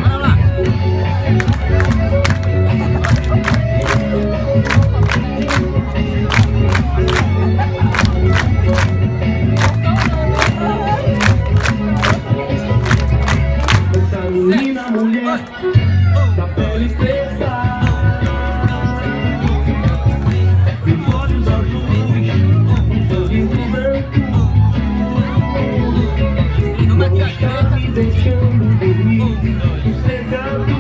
Bora lá. Essa menina mulher da pele preta, os olhos azuis, um sorriso branco, não está me deixando dormir sossegado.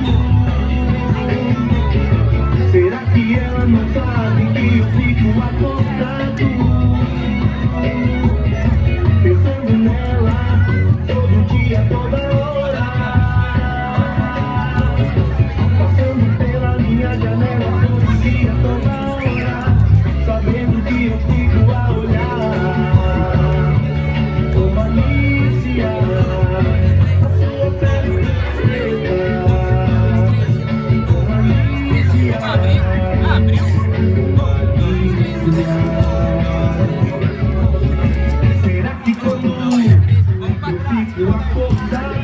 Será que ela não sabe que eu fico acordado, pensando nela todo dia, toda hora, passando pela minha janela todo dia, toda hora, sabendo que eu fico a olhar com malícia a sua pele preta, com malícia. Abriu. Será que quando eu fico acordado,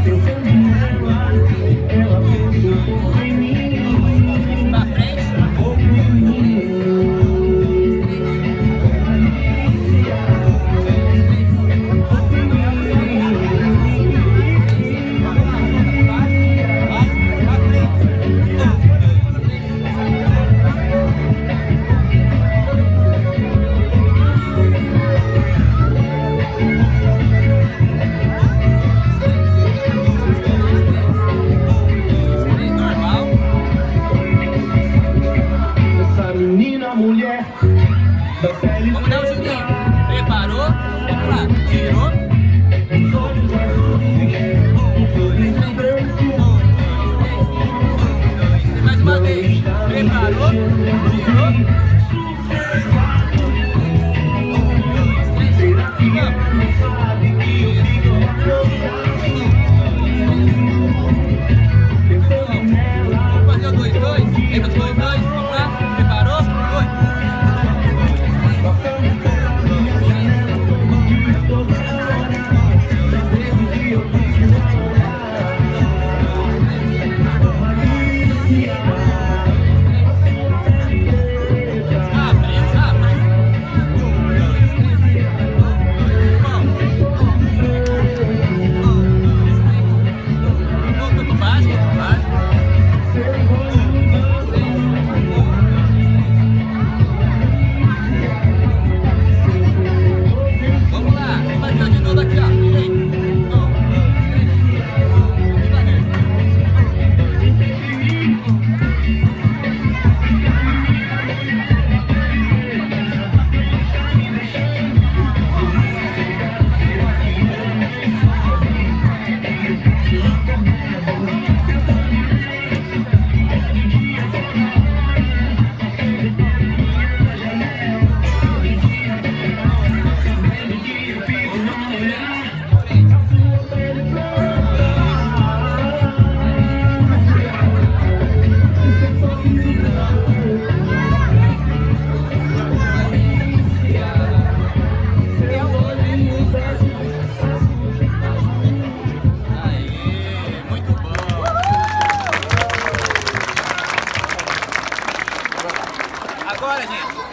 pensando nela, ela pensa um pouco em mim, Pra frente. um pouco em mim. Normal. Essa menina mulher da pele Vamos dar um joguinho. Preparou. Vamos lá. Tirou. os olhos azuis, um sorriso branco, Mais uma vez. Preparou. Tirou. será que ela não sabe que eu fico acordado, pensando nela? Vamos fazer o 2-2. Lembra do 2-2? Vamos lá. Preparou. Foi. Passando pela minha janela todo dia, toda hora, sabendo que eu fico a olhar com malícia a sua pele preta. Abriu. Voltou pro básico. Vamos lá. Vamos fazer de novo aqui, ó. 3, 2. Muito bom. Agora, gente.